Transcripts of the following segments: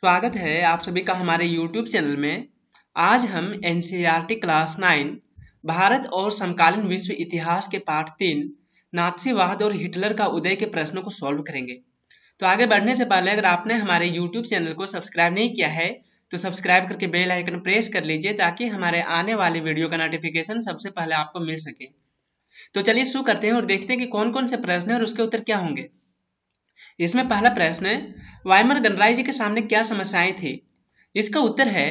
स्वागत है आप सभी का हमारे YouTube चैनल में। आज हम एनसीईआरटी क्लास 9 भारत और समकालीन विश्व इतिहास के पाठ 3 नाथसीवाद और हिटलर का उदय के प्रश्नों को सॉल्व करेंगे। तो आगे बढ़ने से पहले अगर आपने हमारे YouTube चैनल को सब्सक्राइब नहीं किया है तो सब्सक्राइब करके बेल आइकन प्रेस कर लीजिए ताकि हमारे आने वाले वीडियो का नोटिफिकेशन सबसे पहले आपको मिल सके। तो चलिए शुरू करते हैं और देखते हैं कि कौन कौन से प्रश्न है और उसके उत्तर क्या होंगे। इसमें पहला प्रश्न है, वाइमर गणराज्य के सामने क्या समस्याएं थी? इसका उत्तर है,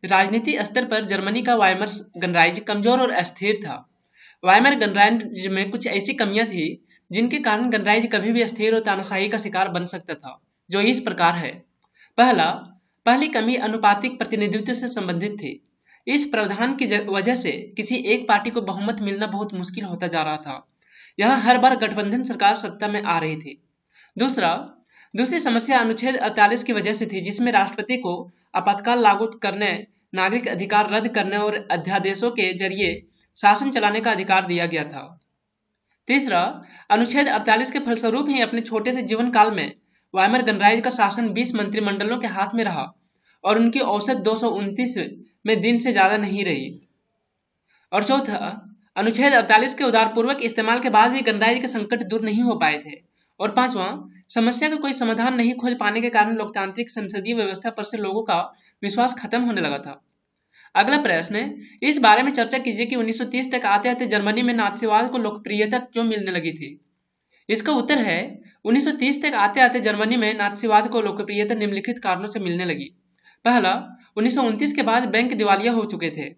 राजनीति स्तर पर जर्मनी का वाइमर गणराज्य कमजोर और अस्थिर था। वाइमर गणराज्य में कुछ ऐसी कमियां थी जिनके कारण गणराज्य कभी भी अस्थिर और तानाशाही का शिकार बन सकता था, जो इस प्रकार है। पहली कमी अनुपातिक प्रतिनिधित्व से संबंधित थी। इस प्रावधान की वजह से किसी एक पार्टी को बहुमत मिलना बहुत मुश्किल होता जा रहा था। यह हर बार गठबंधन सरकार सत्ता में आ रही थी। दूसरी समस्या अनुच्छेद 48 की वजह से थी, जिसमें राष्ट्रपति को आपातकाल लागू करने, नागरिक अधिकार रद्द करने और अध्यादेशों के जरिए शासन चलाने का अधिकार दिया गया था। तीसरा, अनुच्छेद 48 के फलस्वरूप ही अपने छोटे से जीवन काल में वाइमर गणराज्य का शासन 20 मंत्रिमंडलों के हाथ में रहा और उनकी औसत 229 में दिन से ज्यादा नहीं रही। और चौथा, अनुच्छेद 48 के उदारपूर्वक इस्तेमाल के बाद भी गणराज्य के संकट दूर नहीं हो पाए थे। और पांचवा, समस्या का कोई समाधान नहीं खोज पाने के कारण लोकतांत्रिक संसदीय व्यवस्था पर से लोगों का विश्वास खत्म होने लगा था। अगला प्रश्न है, इस बारे में चर्चा कीजिए कि 1930 तक आते आते जर्मनी में नाथसीवाद को लोकप्रियता क्यों मिलने लगी थी। इसका उत्तर है, 1930 तक आते आते जर्मनी में नाथसीवाद को लोकप्रियता निम्नलिखित कारणों से मिलने लगी। पहला, 1929 के बाद बैंक दिवालिया हो चुके थे,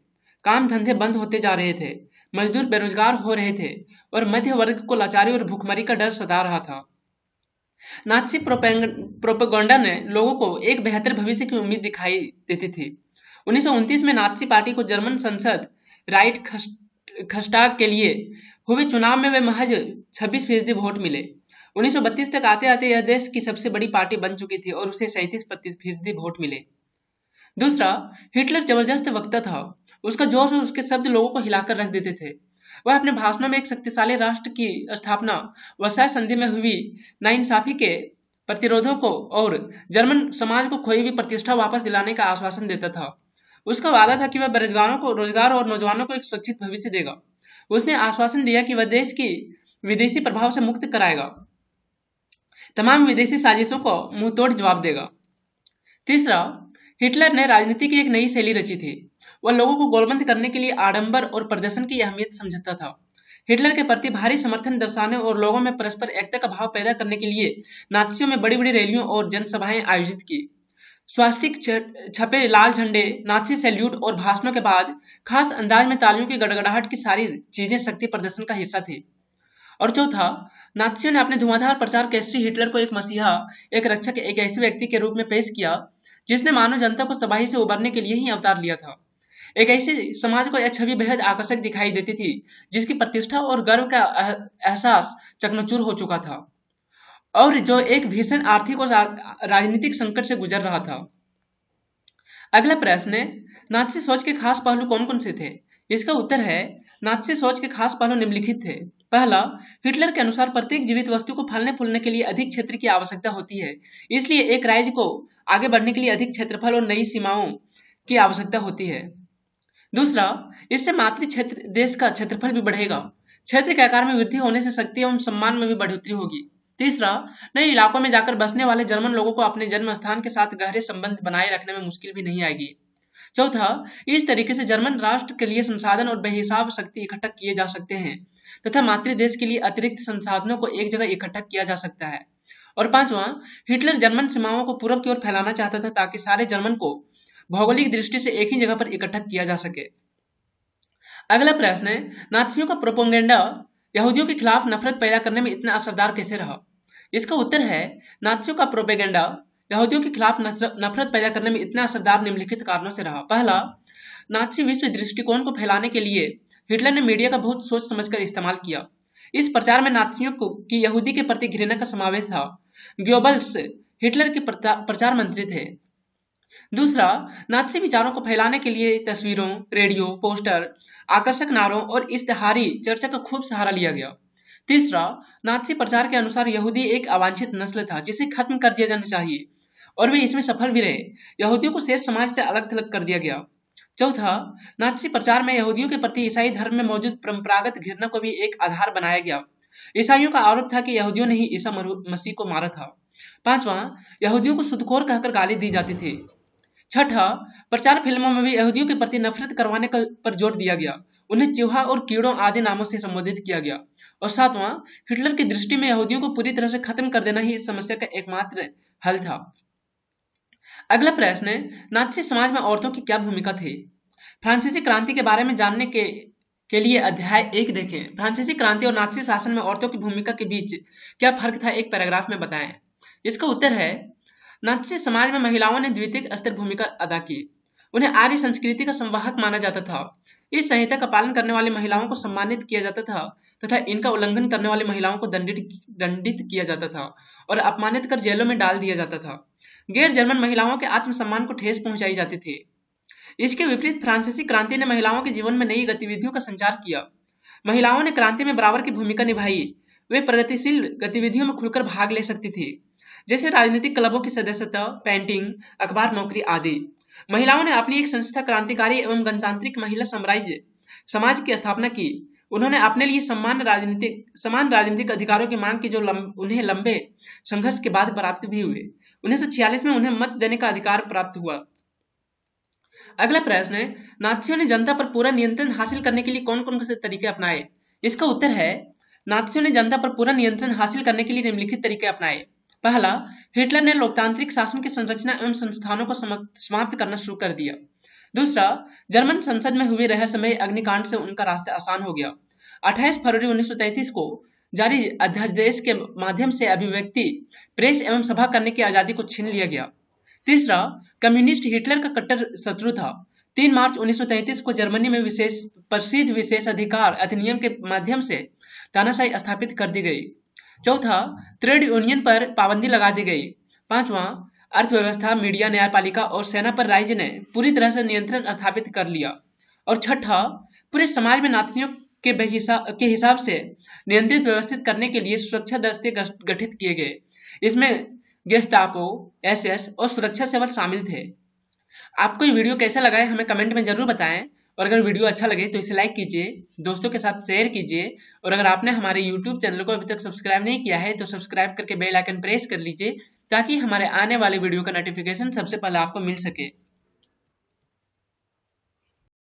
काम धंधे बंद होते जा रहे थे, मजदूर बेरोजगार हो रहे थे और मध्य वर्ग को लाचारी और भूखमरी का डर सता रहा था। नाची प्रोपेगेंडा ने लोगों को एक बेहतर भविष्य की उम्मीद दिखाई देती थी। 1929 में नाची पार्टी को जर्मन संसद राइट खस्टाग के लिए हुए चुनाव में वे महज 26% वोट मिले। 1932 तक आते आते यह देश की सबसे बड़ी पार्टी बन चुकी थी और उसे 37% वोट मिले। दूसरा, हिटलर जबरदस्त वक्ता था। उसका जोश और उसके शब्द लोगों को हिलाकर रख देते थे। वह अपने भाषणों में एक शक्तिशाली राष्ट्र की स्थापना, वर्साय संधि में हुई नाइंसाफी के प्रतिरोधों को और जर्मन समाज को खोई हुई प्रतिष्ठा वापस दिलाने का आश्वासन देता था। उसका वादा था कि वह बेरोजगारों को रोजगार और नौजवानों को एक सुरक्षित भविष्य देगा। उसने आश्वासन दिया कि वह देश की विदेशी प्रभाव से मुक्त कराएगा, तमाम विदेशी साजिशों को मुंहतोड़ जवाब देगा। तीसरा, हिटलर ने राजनीति की एक नई शैली रची थी। वह लोगों को गोलबंद करने के लिए आडंबर और प्रदर्शन की अहमियत समझता था। हिटलर के प्रति भारी समर्थन दर्शाने और लोगों में परस्पर एकता का भाव पैदा करने के लिए नात्सियों में बड़ी बड़ी रैलियों और जनसभाएं आयोजित की। स्वास्तिक छपे लाल झंडे, नाची सैल्यूट और भाषणों के बाद खास अंदाज में तालियों की गड़गड़ाहट की सारी चीजें शक्ति प्रदर्शन का हिस्सा थी। और चौथा, नात्सियों ने अपने धुआंधार प्रचार कैसे हिटलर को एक मसीहा, एक रक्षक, एक ऐसे व्यक्ति के रूप में पेश किया जिसने मानव जनता को तबाही से उबरने के लिए ही अवतार लिया था। एक ऐसे समाज को यह छवि बेहद आकर्षक दिखाई देती थी जिसकी प्रतिष्ठा और गर्व का एहसास चकनाचूर हो चुका था और जो एक भीषण आर्थिक और राजनीतिक संकट से गुजर रहा था। अगला प्रश्न है, नात्सी सोच के खास पहलू कौन कौन से थे? इसका उत्तर है, नात्सी सोच के खास पहलू निम्नलिखित थे। पहला, हिटलर के अनुसार प्रत्येक जीवित वस्तु को फलने फूलने के लिए अधिक क्षेत्र की आवश्यकता होती है, इसलिए एक राज्य को आगे बढ़ने के लिए अधिक क्षेत्रफल और नई सीमाओं की आवश्यकता होती है। दूसरा, इससे मातृ क्षेत्र देश का क्षेत्रफल भी बढ़ेगा, क्षेत्र के आकार में वृद्धि होने से शक्ति एवं सम्मान में भी बढ़ोतरी होगी। तीसरा, नए इलाकों में जाकर बसने वाले जर्मन लोगों को अपने जन्म स्थान के साथ गहरे संबंध बनाए रखने में मुश्किल भी नहीं आएगी। चौथा, इस तरीके से जर्मन राष्ट्र के लिए संसाधन और बेहिसाब शक्ति इकट्ठा किए जा सकते हैं तथा मातृ देश के लिए अतिरिक्त संसाधनों को एक जगह इकट्ठा किया जा सकता है। और पांचवा, हिटलर जर्मन सीमाओं को पूर्व की ओर फैलाना चाहता था ताकि सारे जर्मन को भौगोलिक दृष्टि से एक ही जगह पर इकट्ठा किया जा सके। अगला प्रश्न है, नात्सियों का प्रोपेगेंडा यहूदियों के खिलाफ नफरत पैदा करने में इतना असरदार कैसे रहा? इसका उत्तर है, नात्सियों का प्रोपेगेंडा यहूदियों के खिलाफ नफरत पैदा करने में इतना असरदार निम्नलिखित कारणों से रहा। पहला, नात्सी विश्व दृष्टिकोण को फैलाने के लिए हिटलर ने मीडिया का बहुत सोच समझकर इस्तेमाल किया। इस प्रचार में नात्सियों की यहूदी के प्रति घृणा का समावेश था। ग्योबल्स हिटलर के प्रचार मंत्री थे। दूसरा, नात्सी विचारों को फैलाने के लिए तस्वीरों, रेडियो, पोस्टर, आकर्षक नारों और इश्तिहारी चर्चा का खूब सहारा लिया गया। तीसरा, नात्सी प्रचार के अनुसार यहूदी एक अवांछित नस्ल था जिसे खत्म कर दिया जाना चाहिए और वे इसमें सफल भी रहे। यहूदियों को शेष समाज से अलग थलग कर दिया गया। चौथा, नात्सी प्रचार में यहूदियों के प्रति ईसाई धर्म में मौजूद परंपरागत घृणा को भी एक आधार बनाया गया। ईसाइयों का आरोप था कि यहूदियों ने ही ईसा मसीह को मारा था। पांचवा, यहूदियों को सुदखोर कहकर गाली दी जाती थी। छठा, प्रचार फिल्मों में भी यहूदियों के प्रति नफरत करवाने पर जोर दिया गया। उन्हें चूहा और कीड़ों आदि नामों से संबोधित किया गया। और सातवां, हिटलर की दृष्टि में यहूदियों को पूरी तरह से खत्म कर देना ही इस समस्या का एकमात्र हल था। अगला प्रश्न है, नात्सी समाज में औरतों की क्या भूमिका थी? फ्रांसीसी क्रांति के बारे में जानने के लिए अध्याय 1 देखें। फ्रांसीसी क्रांति और नात्सी शासन में औरतों की भूमिका के बीच क्या फर्क था, एक पैराग्राफ में बताएं। इसका उत्तर है, नात्सी समाज में महिलाओं ने द्वितीयक स्तर भूमिका अदा की। उन्हें आर्य संस्कृति का संवाहक माना जाता था। इस संहिता का पालन करने वाली महिलाओं को सम्मानित किया जाता था तथा इनका उल्लंघन करने वाली महिलाओं को दंडित किया जाता था और अपमानित कर जेलों में डाल दिया जाता था। गैर जर्मन महिलाओं के आत्मसम्मान को ठेस पहुंचाई जाती थी। इसके विपरीत फ्रांसीसी क्रांति ने महिलाओं के जीवन में नई गतिविधियों का संचार किया। महिलाओं ने क्रांति में बराबर की भूमिका निभाई। वे प्रगतिशील गतिविधियों में खुलकर भाग ले सकती थी, जैसे राजनीतिक क्लबों की सदस्यता, पेंटिंग, अखबार नौकरी आदि। महिलाओं ने अपनी एक संस्था क्रांतिकारी एवं गणतांत्रिक महिला साम्राज्य समाज की स्थापना की। उन्होंने अपने लिए समान राजनीतिक अधिकारों की मांग की, जो उन्हें लंबे संघर्ष के बाद प्राप्त भी हुए। 1946 में उन्हें मत देने का अधिकार प्राप्त हुआ। अगला प्रश्न है, नात्सियों ने जनता पर पूरा नियंत्रण हासिल करने के लिए कौन कौन से तरीके अपनाए? इसका उत्तर है, नात्सियों ने जनता पर पूरा नियंत्रण हासिल करने के लिए निम्नलिखित तरीके अपनाए। पहला, हिटलर ने लोकतांत्रिक शासन की संरचना एवं संस्थानों को समाप्त करना शुरू कर दिया। दूसरा, जर्मन संसद में हुए रहस्यमय अग्निकांड से उनका रास्ता आसान हो गया। 28 फरवरी 1933 को जारी अध्यादेश के माध्यम से अभिव्यक्ति, प्रेस एवं सभा करने की आजादी को छीन लिया गया। तीसरा, कम्युनिस्ट हिटलर का कट्टर शत्रु था। 3 मार्च 1933 को जर्मनी में प्रसिद्ध विशेषाधिकार अधिनियम के माध्यम से तानाशाही स्थापित कर दी गई। चौथा, ट्रेड यूनियन पर पाबंदी लगा दी गई। पांचवा, अर्थव्यवस्था, मीडिया, न्यायपालिका और सेना पर राज्य ने पूरी तरह से नियंत्रण स्थापित कर लिया। और छठा, पूरे समाज में नात्सियों के हिसाब से नियंत्रित व्यवस्थित करने के लिए सुरक्षा दस्ते गठित किए गए। इसमें गेस्टापो, SS और सुरक्षा सेवक शामिल थे। आपको ये वीडियो कैसा लगा है हमें कमेंट में जरूर बताएं, और अगर वीडियो अच्छा लगे तो इसे लाइक कीजिए, दोस्तों के साथ शेयर कीजिए, और अगर आपने हमारे YouTube चैनल को अभी तक सब्सक्राइब नहीं किया है तो सब्सक्राइब करके बेल आइकन प्रेस कर लीजिए, ताकि हमारे आने वाले वीडियो का नोटिफिकेशन सबसे पहले आपको मिल सके।